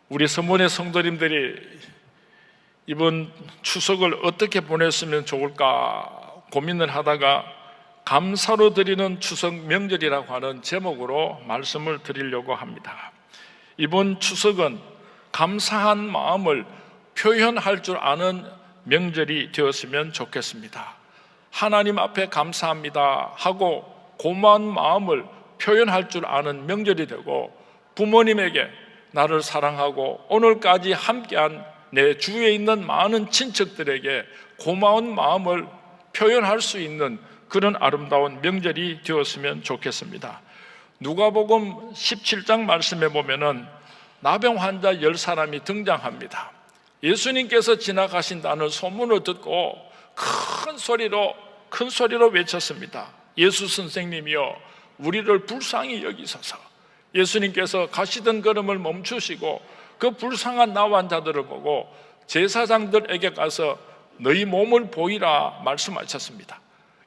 우리 서문의 성도님들이 이번 추석을 어떻게 보냈으면 좋을까 고민을 하다가 감사로 드리는 추석 명절이라고 하는 제목으로 말씀을 드리려고 합니다. 이번 추석은 감사한 마음을 표현할 줄 아는 명절이 되었으면 좋겠습니다. 하나님 앞에 감사합니다 하고 고마운 마음을 표현할 줄 아는 명절이 되고, 부모님에게 나를 사랑하고 오늘까지 함께한 내 주위에 있는 많은 친척들에게 고마운 마음을 표현할 수 있는 그런 아름다운 명절이 되었으면 좋겠습니다. 누가복음 17장 말씀에 보면은 나병 환자 10사람이 등장합니다. 예수님께서 지나가신다는 소문을 듣고 큰 소리로 외쳤습니다. 예수 선생님이여, 우리를 불쌍히 여기소서. 예수님께서 가시던 걸음을 멈추시고 그 불쌍한 나 환자들을 보고 제사장들에게 가서 너희 몸을 보이라 말씀하셨습니다.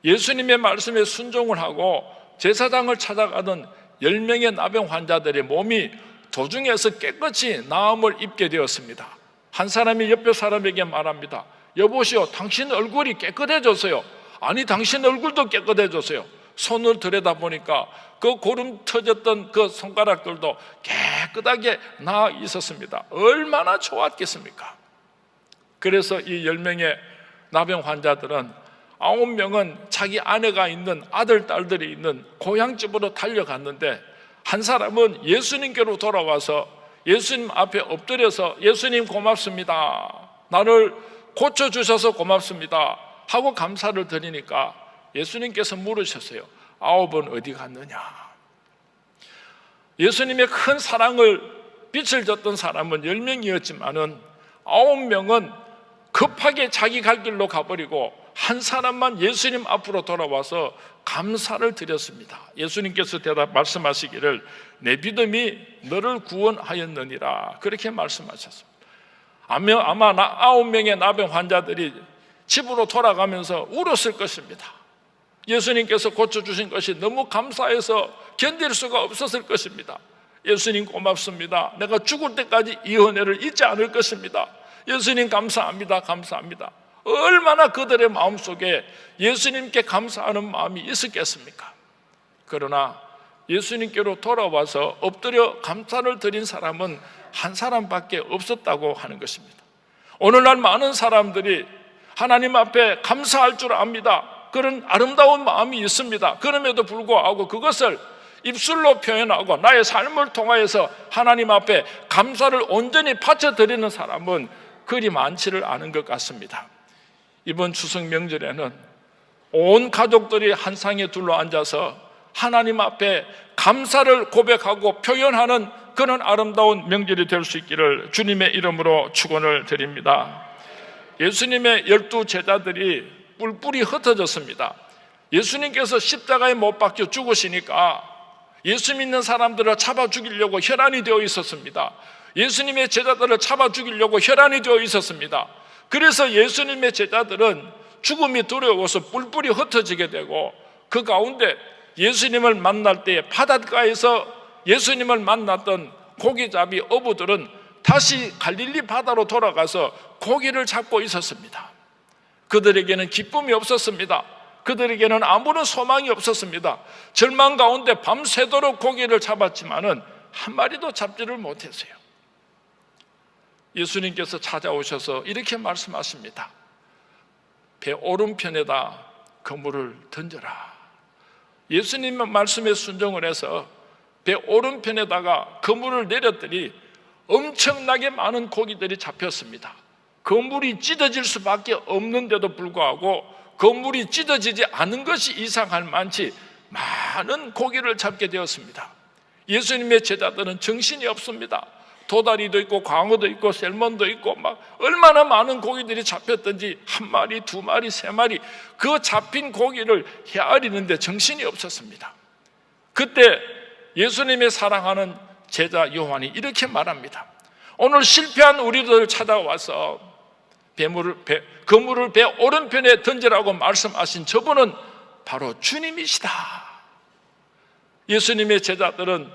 예수님의 말씀에 순종을 하고 제사장을 찾아가던 10명의 나병 환자들의 몸이 도중에서 깨끗이 나음을 입게 되었습니다. 한 사람이 옆에 사람에게 말합니다. 여보시오, 당신 얼굴이 깨끗해졌어요. 아니, 당신 얼굴도 깨끗해졌어요. 손을 들여다보니까 그 고름 터졌던 그 손가락들도 깨끗하게 나아 있었습니다. 얼마나 좋았겠습니까? 그래서 이 10명의 나병 환자들은 9명은 자기 아내가 있는 아들, 딸들이 있는 고향집으로 달려갔는데, 한 사람은 예수님께로 돌아와서 예수님 앞에 엎드려서 예수님 고맙습니다, 나를 고쳐주셔서 고맙습니다 하고 감사를 드리니까 예수님께서 물으셨어요. 9은 어디 갔느냐? 예수님의 큰 사랑을 빛을 줬던 사람은 10명이었지만은 9명은 급하게 자기 갈 길로 가버리고 한 사람만 예수님 앞으로 돌아와서 감사를 드렸습니다. 예수님께서 말씀하시기를 내 믿음이 너를 구원하였느니라, 그렇게 말씀하셨습니다. 아마 9명의 나병 환자들이 집으로 돌아가면서 울었을 것입니다. 예수님께서 고쳐주신 것이 너무 감사해서 견딜 수가 없었을 것입니다. 예수님 고맙습니다, 내가 죽을 때까지 이 은혜를 잊지 않을 것입니다. 예수님 감사합니다, 감사합니다. 얼마나 그들의 마음속에 예수님께 감사하는 마음이 있었겠습니까? 그러나 예수님께로 돌아와서 엎드려 감사를 드린 사람은 한 사람밖에 없었다고 하는 것입니다. 오늘날 많은 사람들이 하나님 앞에 감사할 줄 압니다. 그런 아름다운 마음이 있습니다. 그럼에도 불구하고 그것을 입술로 표현하고 나의 삶을 통하여서 하나님 앞에 감사를 온전히 바쳐드리는 사람은 그리 많지를 않은 것 같습니다. 이번 추석 명절에는 온 가족들이 한 상에 둘러앉아서 하나님 앞에 감사를 고백하고 표현하는 그런 아름다운 명절이 될 수 있기를 주님의 이름으로 축원을 드립니다. 예수님의 12 제자들이 뿔뿔이 흩어졌습니다. 예수님께서 십자가에 못 박혀 죽으시니까 예수 믿는 사람들을 잡아 죽이려고 혈안이 되어 있었습니다. 예수님의 제자들을 잡아 죽이려고 혈안이 되어 있었습니다. 그래서 예수님의 제자들은 죽음이 두려워서 뿔뿔이 흩어지게 되고, 그 가운데 예수님을 만날 때 바닷가에서 예수님을 만났던 고기잡이 어부들은 다시 갈릴리 바다로 돌아가서 고기를 잡고 있었습니다. 그들에게는 기쁨이 없었습니다. 그들에게는 아무런 소망이 없었습니다. 절망 가운데 밤새도록 고기를 잡았지만은 한 마리도 잡지를 못했어요. 예수님께서 찾아오셔서 이렇게 말씀하십니다. 배 오른편에다 그물을 던져라. 예수님의 말씀에 순종을 해서 배 오른편에다가 그물을 내렸더니 엄청나게 많은 고기들이 잡혔습니다. 그물이 찢어질 수밖에 없는데도 불구하고 그물이 찢어지지 않은 것이 이상할 만치 많은 고기를 잡게 되었습니다. 예수님의 제자들은 정신이 없습니다. 도다리도 있고 광어도 있고 셀몬도 있고 막 얼마나 많은 고기들이 잡혔던지 한 마리, 두 마리, 세 마리 그 잡힌 고기를 헤아리는데 정신이 없었습니다. 그때 예수님의 사랑하는 제자 요한이 이렇게 말합니다. 오늘 실패한 우리들을 찾아와서 그물을 배 오른편에 던지라고 말씀하신 저분은 바로 주님이시다. 예수님의 제자들은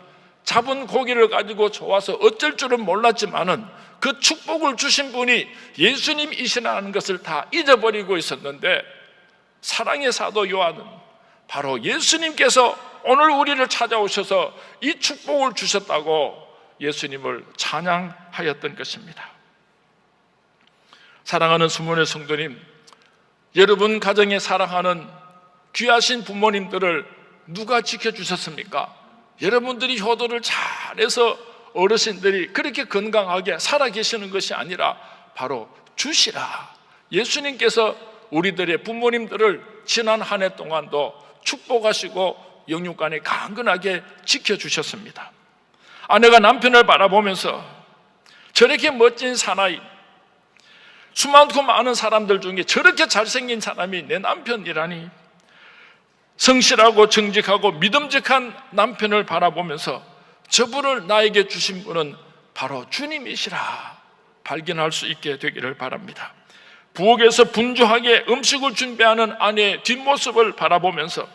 잡은 고기를 가지고 좋아서 어쩔 줄은 몰랐지만은 그 축복을 주신 분이 예수님이시라는 것을 다 잊어버리고 있었는데, 사랑의 사도 요한은 바로 예수님께서 오늘 우리를 찾아오셔서 이 축복을 주셨다고 예수님을 찬양하였던 것입니다. 사랑하는 수문의 성도님, 여러분 가정에 사랑하는 귀하신 부모님들을 누가 지켜주셨습니까? 여러분들이 효도를 잘해서 어르신들이 그렇게 건강하게 살아계시는 것이 아니라 바로 주시라, 예수님께서 우리들의 부모님들을 지난 한 해 동안도 축복하시고 영육간에 강건하게 지켜주셨습니다. 아내가 남편을 바라보면서 저렇게 멋진 사나이, 수많고 많은 사람들 중에 저렇게 잘생긴 사람이 내 남편이라니, 성실하고 정직하고 믿음직한 남편을 바라보면서 저분을 나에게 주신 분은 바로 주님이시라 발견할 수 있게 되기를 바랍니다. 부엌에서 분주하게 음식을 준비하는 아내의 뒷모습을 바라보면서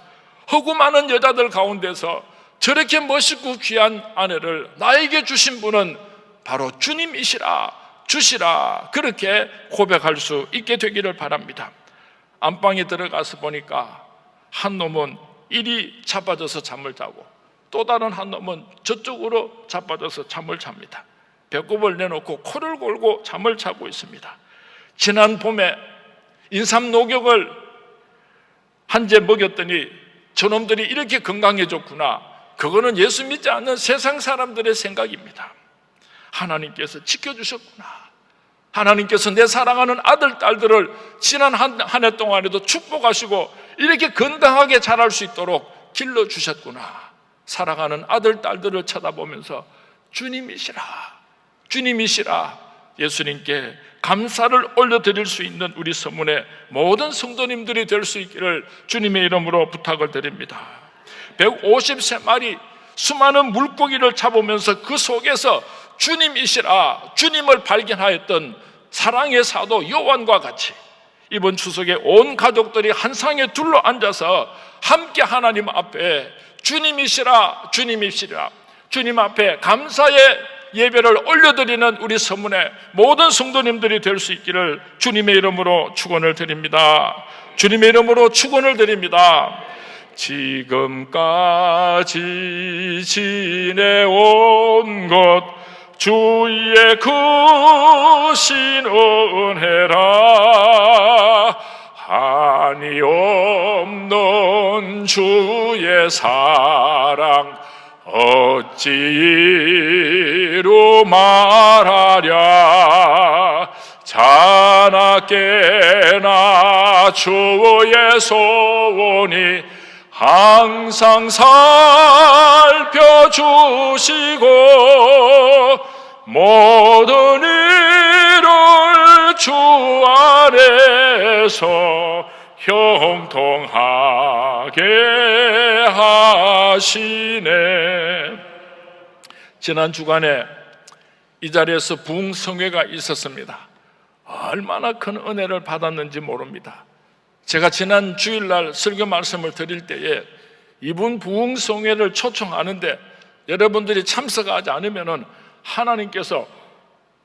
허구 많은 여자들 가운데서 저렇게 멋있고 귀한 아내를 나에게 주신 분은 바로 주님이시라, 주시라, 그렇게 고백할 수 있게 되기를 바랍니다. 안방에 들어가서 보니까 한 놈은 이리 자빠져서 잠을 자고 또 다른 한 놈은 저쪽으로 자빠져서 잠을 잡니다. 배꼽을 내놓고 코를 골고 잠을 자고 있습니다. 지난 봄에 인삼 녹역을 한 재 먹였더니 저놈들이 이렇게 건강해졌구나. 그거는 예수 믿지 않는 세상 사람들의 생각입니다. 하나님께서 지켜주셨구나. 하나님께서 내 사랑하는 아들, 딸들을 지난 한 해 동안에도 축복하시고 이렇게 건강하게 자랄 수 있도록 길러주셨구나. 사랑하는 아들, 딸들을 쳐다보면서 주님이시라, 주님이시라, 예수님께 감사를 올려드릴 수 있는 우리 서문의 모든 성도님들이 될 수 있기를 주님의 이름으로 부탁을 드립니다. 153마리 수많은 물고기를 잡으면서 그 속에서 주님이시라, 주님을 발견하였던 사랑의 사도 요한과 같이 이번 추석에 온 가족들이 한 상에 둘러 앉아서 함께 하나님 앞에 주님이시라, 주님이시라, 주님 앞에 감사의 예배를 올려드리는 우리 서문의 모든 성도님들이 될 수 있기를 주님의 이름으로 축원을 드립니다. 주님의 이름으로 축원을 드립니다. 지금까지 지내온 것 주의 크신 은혜라, 한이 없는 주의 사랑 어찌 이루 말하랴. 자나깨나 주의 소원이 항상 살펴주시고 모든 일을 주 안에서 형통하게 하시네. 지난 주간에 이 자리에서 부흥성회가 있었습니다. 얼마나 큰 은혜를 받았는지 모릅니다. 제가 지난 주일날 설교 말씀을 드릴 때에 이분 부흥성회를 초청하는데 여러분들이 참석하지 않으면 하나님께서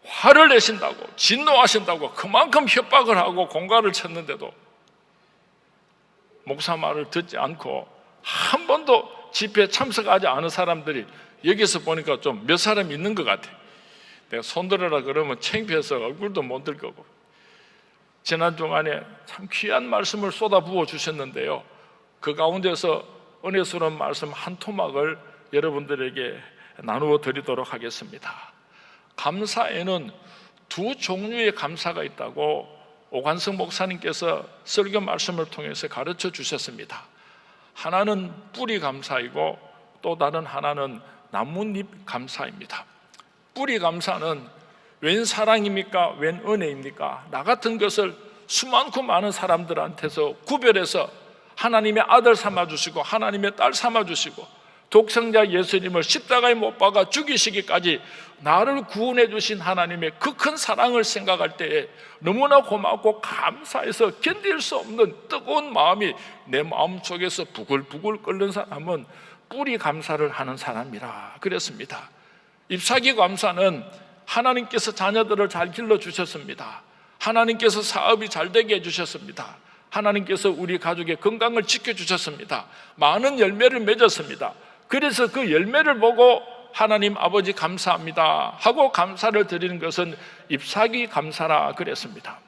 화를 내신다고, 진노하신다고 그만큼 협박을 하고 공갈을 쳤는데도 목사 말을 듣지 않고 한 번도 집회에 참석하지 않은 사람들이 여기서 보니까 좀 몇 사람 있는 것 같아요. 내가 손들어라 그러면 창피해서 얼굴도 못 들 거고. 지난 주간에 참 귀한 말씀을 쏟아부어 주셨는데요, 그 가운데서 은혜스러운 말씀 한 토막을 여러분들에게 나누어 드리도록 하겠습니다. 감사에는 두 종류의 감사가 있다고 오관성 목사님께서 설교 말씀을 통해서 가르쳐 주셨습니다. 하나는 뿌리 감사이고 또 다른 하나는 나뭇잎 감사입니다. 뿌리 감사는 웬 사랑입니까? 웬 은혜입니까? 나 같은 것을 수많고 많은 사람들한테서 구별해서 하나님의 아들 삼아주시고 하나님의 딸 삼아주시고 독생자 예수님을 십자가에 못 박아 죽이시기까지 나를 구원해 주신 하나님의 그 큰 사랑을 생각할 때에 너무나 고맙고 감사해서 견딜 수 없는 뜨거운 마음이 내 마음속에서 부글부글 끓는 사람은 뿌리 감사를 하는 사람이라 그랬습니다. 잎사귀 감사는 하나님께서 자녀들을 잘 길러주셨습니다. 하나님께서 사업이 잘 되게 해주셨습니다. 하나님께서 우리 가족의 건강을 지켜주셨습니다. 많은 열매를 맺었습니다. 그래서 그 열매를 보고 하나님 아버지 감사합니다 하고 감사를 드리는 것은 잎사귀 감사라 그랬습니다.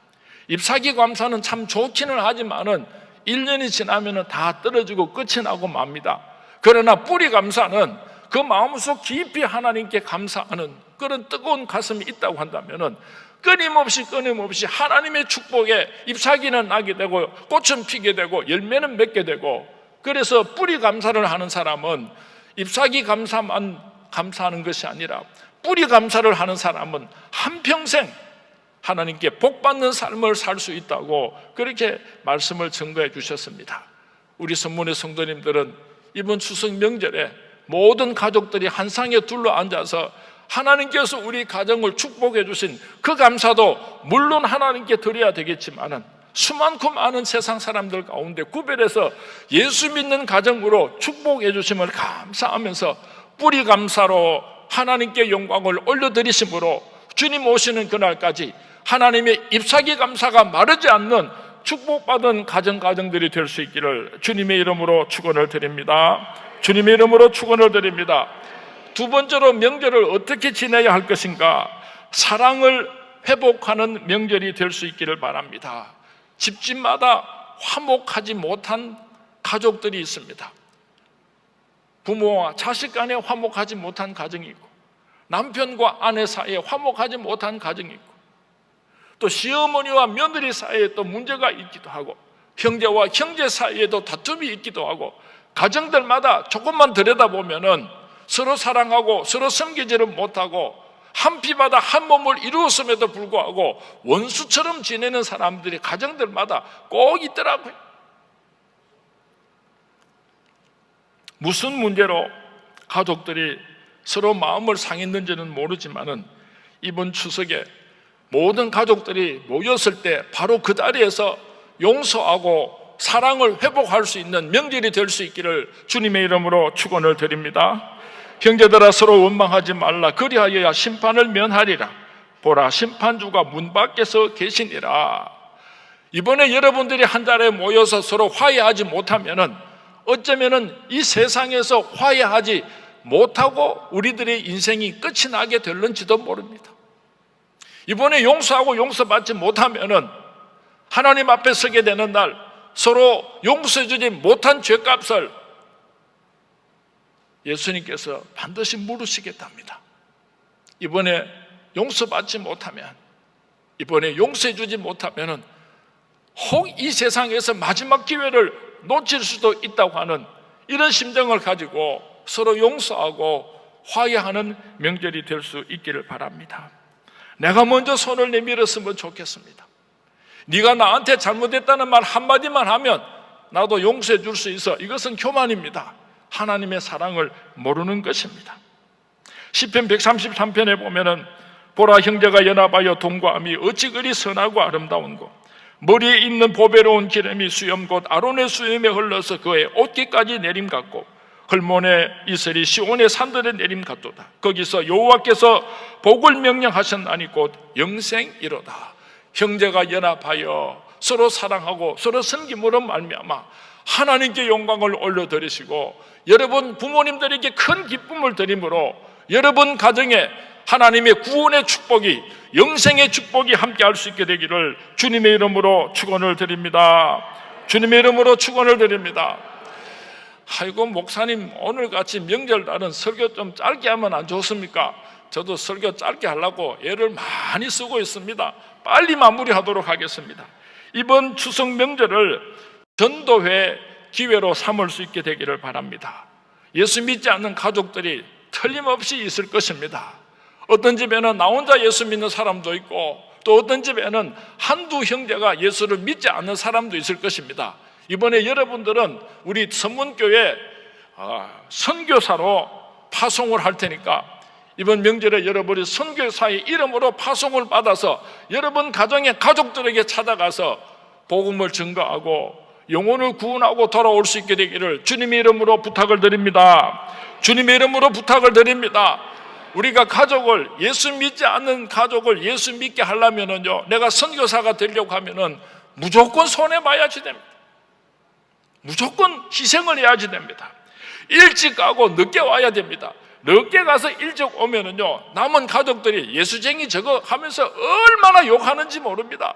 잎사귀 감사는 참 좋기는 하지만은 1년이 지나면 다 떨어지고 끝이 나고 맙니다. 그러나 뿌리 감사는 그 마음속 깊이 하나님께 감사하는 그런 뜨거운 가슴이 있다고 한다면은 끊임없이 하나님의 축복에 잎사귀는 나게 되고 꽃은 피게 되고 열매는 맺게 되고, 그래서 뿌리 감사를 하는 사람은 잎사귀 감사만 감사하는 것이 아니라 뿌리 감사를 하는 사람은 한평생 하나님께 복받는 삶을 살 수 있다고 그렇게 말씀을 증거해 주셨습니다. 우리 선문의 성도님들은 이번 추석 명절에 모든 가족들이 한 상에 둘러앉아서 하나님께서 우리 가정을 축복해 주신 그 감사도 물론 하나님께 드려야 되겠지만은 수많고 많은 세상 사람들 가운데 구별해서 예수 믿는 가정으로 축복해 주심을 감사하면서 뿌리 감사로 하나님께 영광을 올려드리심으로 주님 오시는 그날까지 하나님의 잎사귀 감사가 마르지 않는 축복받은 가정들이 될 수 있기를 주님의 이름으로 축원을 드립니다. 주님의 이름으로 축원을 드립니다. 두 번째로 명절을 어떻게 지내야 할 것인가? 사랑을 회복하는 명절이 될 수 있기를 바랍니다. 집집마다 화목하지 못한 가족들이 있습니다. 부모와 자식 간에 화목하지 못한 가정이 있고, 남편과 아내 사이에 화목하지 못한 가정이 있고, 또 시어머니와 며느리 사이에 또 문제가 있기도 하고, 형제와 형제 사이에도 다툼이 있기도 하고, 가정들마다 조금만 들여다보면은 서로 사랑하고 서로 섬기지를 못하고 한 피바다 한 몸을 이루었음에도 불구하고 원수처럼 지내는 사람들이 가정들마다 꼭 있더라고요. 무슨 문제로 가족들이 서로 마음을 상했는지는 모르지만은 이번 추석에 모든 가족들이 모였을 때 바로 그 자리에서 용서하고 사랑을 회복할 수 있는 명절이 될 수 있기를 주님의 이름으로 축원을 드립니다. 형제들아 서로 원망하지 말라. 그리하여야 심판을 면하리라. 보라, 심판주가 문 밖에서 계시니라. 이번에 여러분들이 한 자리에 모여서 서로 화해하지 못하면은 어쩌면은 이 세상에서 화해하지 못하고 우리들의 인생이 끝이 나게 될는지도 모릅니다. 이번에 용서하고 용서받지 못하면은 하나님 앞에 서게 되는 날 서로 용서해주지 못한 죄값을 예수님께서 반드시 물으시겠답니다. 이번에 용서받지 못하면, 이번에 용서해주지 못하면 혹 이 세상에서 마지막 기회를 놓칠 수도 있다고 하는 이런 심정을 가지고 서로 용서하고 화해하는 명절이 될 수 있기를 바랍니다. 내가 먼저 손을 내밀었으면 좋겠습니다. 네가 나한테 잘못했다는 말 한마디만 하면 나도 용서해 줄 수 있어. 이것은 교만입니다. 하나님의 사랑을 모르는 것입니다. 시편 133편에 보면은 보라, 형제가 연합하여 동거함이 어찌 그리 선하고 아름다운고, 머리에 있는 보배로운 기름이 수염 곧 아론의 수염에 흘러서 그의 옷깃까지 내림 같고, 헐몬의 이슬이 시온의 산들의 내림 같도다. 거기서 여호와께서 복을 명령하셨나니 곧 영생이로다. 형제가 연합하여 서로 사랑하고 서로 섬김으로 말미암아 하나님께 영광을 올려드리시고, 여러분 부모님들에게 큰 기쁨을 드림으로 여러분 가정에 하나님의 구원의 축복이, 영생의 축복이 함께할 수 있게 되기를 주님의 이름으로 축원을 드립니다. 주님의 이름으로 축원을 드립니다. 아이고 목사님, 오늘같이 명절날은 설교 좀 짧게 하면 안 좋습니까? 저도 설교 짧게 하려고 애를 많이 쓰고 있습니다. 빨리 마무리하도록 하겠습니다. 이번 추석 명절을 전도회 기회로 삼을 수 있게 되기를 바랍니다. 예수 믿지 않는 가족들이 틀림없이 있을 것입니다. 어떤 집에는 나 혼자 예수 믿는 사람도 있고, 또 어떤 집에는 한두 형제가 예수를 믿지 않는 사람도 있을 것입니다. 이번에 여러분들은 우리 선문교회 선교사로 파송을 할 테니까 이번 명절에 여러분이 선교사의 이름으로 파송을 받아서 여러분 가정의 가족들에게 찾아가서 복음을 증거하고 영혼을 구원하고 돌아올 수 있게 되기를 주님의 이름으로 부탁을 드립니다. 주님의 이름으로 부탁을 드립니다. 우리가 가족을, 예수 믿지 않는 가족을 예수 믿게 하려면은요, 내가 선교사가 되려고 하면은 무조건 손해봐야지 됩니다. 무조건 희생을 해야지 됩니다. 일찍 가고 늦게 와야 됩니다. 늦게 가서 일찍 오면은요, 남은 가족들이 예수쟁이 저거 하면서 얼마나 욕하는지 모릅니다.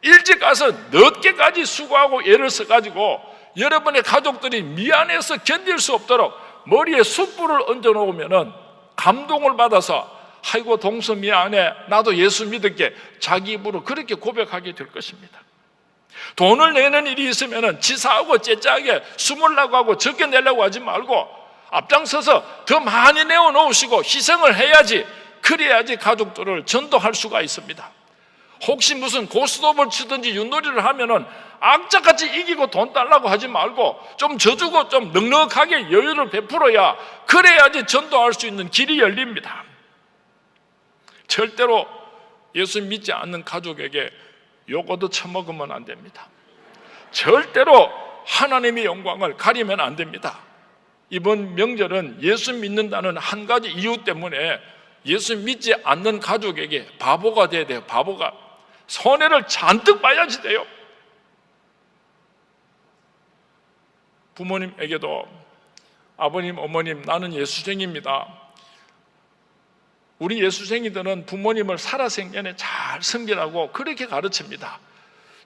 일찍 가서 늦게까지 수고하고 애를 써가지고 여러분의 가족들이 미안해서 견딜 수 없도록 머리에 숯불을 얹어 놓으면은 감동을 받아서 아이고 동서 미안해, 나도 예수 믿을게, 자기 입으로 그렇게 고백하게 될 것입니다. 돈을 내는 일이 있으면은 지사하고 째짜하게 숨으려고 하고 적게 내려고 하지 말고 앞장서서 더 많이 내어놓으시고 희생을 해야지, 그래야지 가족들을 전도할 수가 있습니다. 혹시 무슨 고스톱을 치든지 윷놀이를 하면은 악착같이 이기고 돈 달라고 하지 말고 좀 져주고 좀 넉넉하게 여유를 베풀어야, 그래야지 전도할 수 있는 길이 열립니다. 절대로 예수 믿지 않는 가족에게 요거도 처먹으면 안 됩니다. 절대로 하나님의 영광을 가리면 안 됩니다. 이번 명절은 예수 믿는다는 한 가지 이유 때문에 예수 믿지 않는 가족에게 바보가 돼야 돼요. 바보가 손해를 잔뜩 봐야지 돼요. 부모님에게도 아버님, 어머님, 나는 예수쟁이입니다. 우리 예수쟁이들은 부모님을 살아생전에 잘 섬기라고 그렇게 가르칩니다.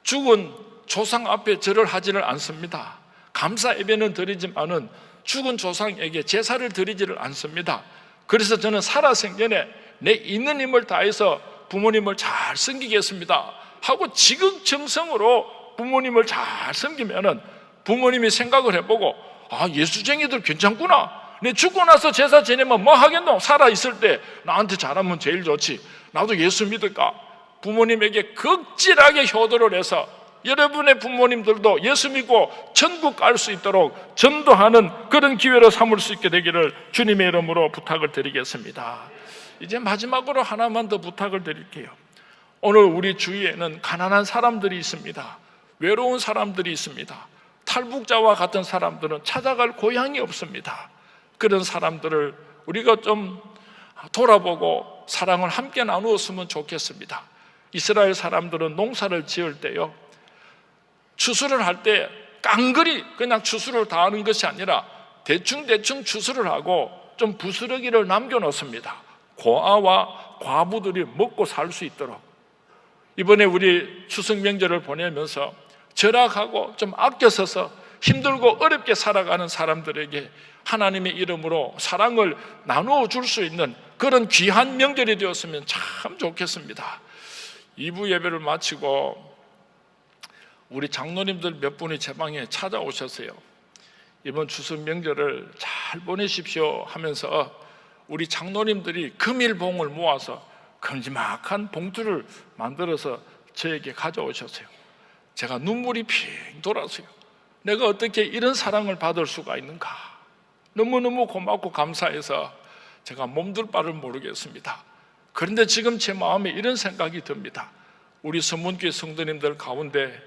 죽은 조상 앞에 절을 하지를 않습니다. 감사 예배는 드리지만은 죽은 조상에게 제사를 드리지를 않습니다. 그래서 저는 살아생전에 내 있는 힘을 다해서 부모님을 잘 섬기겠습니다 하고 지극정성으로 부모님을 잘 섬기면은 부모님이 생각을 해보고, 아, 예수쟁이들 괜찮구나. 내 죽고 나서 제사 지내면 뭐 하겠노? 살아있을 때 나한테 잘하면 제일 좋지. 나도 예수 믿을까? 부모님에게 극진하게 효도를 해서 여러분의 부모님들도 예수 믿고 천국 갈 수 있도록 전도하는 그런 기회로 삼을 수 있게 되기를 주님의 이름으로 부탁을 드리겠습니다. 이제 마지막으로 하나만 더 부탁을 드릴게요. 오늘 우리 주위에는 가난한 사람들이 있습니다. 외로운 사람들이 있습니다. 탈북자와 같은 사람들은 찾아갈 고향이 없습니다. 그런 사람들을 우리가 좀 돌아보고 사랑을 함께 나누었으면 좋겠습니다. 이스라엘 사람들은 농사를 지을 때요, 추수를 할 때 깡그리 그냥 추수를 다 하는 것이 아니라 대충 추수를 하고 좀 부스러기를 남겨놓습니다. 고아와 과부들이 먹고 살 수 있도록. 이번에 우리 추석 명절을 보내면서 절약하고 좀 아껴 써서 힘들고 어렵게 살아가는 사람들에게 하나님의 이름으로 사랑을 나누어 줄 수 있는 그런 귀한 명절이 되었으면 참 좋겠습니다. 2부 예배를 마치고 우리 장로님들 몇 분이 제 방에 찾아오셨어요. 이번 추석 명절을 잘 보내십시오 하면서 우리 장로님들이 금일봉을 모아서 큼지막한 봉투를 만들어서 저에게 가져오셨어요. 제가 눈물이 핑 돌았어요. 내가 어떻게 이런 사랑을 받을 수가 있는가. 너무너무 고맙고 감사해서 제가 몸둘 바를 모르겠습니다. 그런데 지금 제 마음에 이런 생각이 듭니다. 우리 서문교회 성도님들 가운데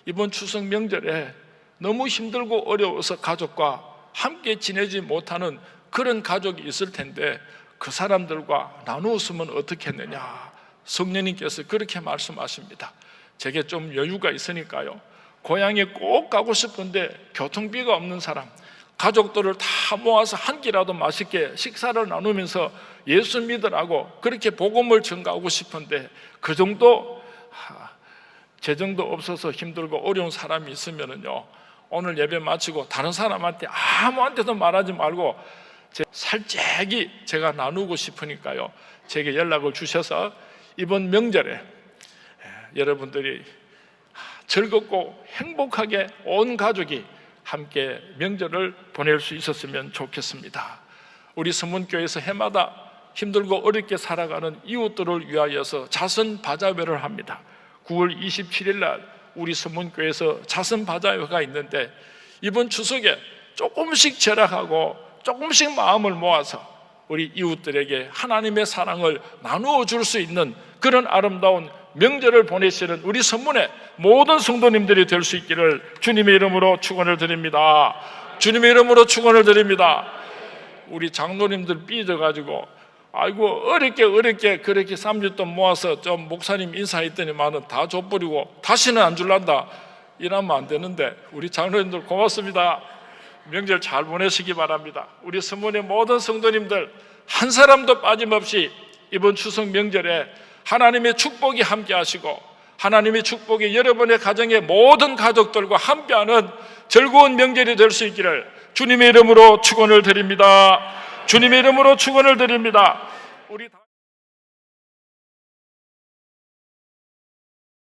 이번 추석 명절에 너무 힘들고 어려워서 가족과 함께 지내지 못하는 그런 가족이 있을 텐데 그 사람들과 나누었으면 어떻겠느냐. 성령님께서 그렇게 말씀하십니다. 제게 좀 여유가 있으니까요, 고향에 꼭 가고 싶은데 교통비가 없는 사람, 가족들을 다 모아서 한 끼라도 맛있게 식사를 나누면서 예수 믿으라고 그렇게 복음을 전가하고 싶은데 그 정도 재정도 없어서 힘들고 어려운 사람이 있으면은요, 오늘 예배 마치고 다른 사람한테 아무한테도 말하지 말고 살짝이 제가 나누고 싶으니까요, 제게 연락을 주셔서 이번 명절에 여러분들이 즐겁고 행복하게 온 가족이 함께 명절을 보낼 수 있었으면 좋겠습니다. 우리 서문교회에서 해마다 힘들고 어렵게 살아가는 이웃들을 위하여서 자선 바자회를 합니다. 9월 27일 날 우리 서문교회에서 자선 바자회가 있는데 이번 추석에 조금씩 절약하고 조금씩 마음을 모아서 우리 이웃들에게 하나님의 사랑을 나누어 줄 수 있는 그런 아름다운 명절을 보내시는 우리 선문의 모든 성도님들이 될 수 있기를 주님의 이름으로 축원을 드립니다. 주님의 이름으로 축원을 드립니다. 우리 장로님들 삐져가지고 아이고 어렵게 그렇게 3주돈 모아서 좀 목사님 인사했더니만은 다 줘버리고 다시는 안 줄란다 이러면 안 되는데, 우리 장로님들 고맙습니다. 명절 잘 보내시기 바랍니다. 우리 선문의 모든 성도님들 한 사람도 빠짐없이 이번 추석 명절에 하나님의 축복이 함께 하시고 하나님의 축복이 여러분의 가정의 모든 가족들과 함께하는 즐거운 명절이 될 수 있기를 주님의 이름으로 축원을 드립니다. 주님의 이름으로 축원을 드립니다. 우리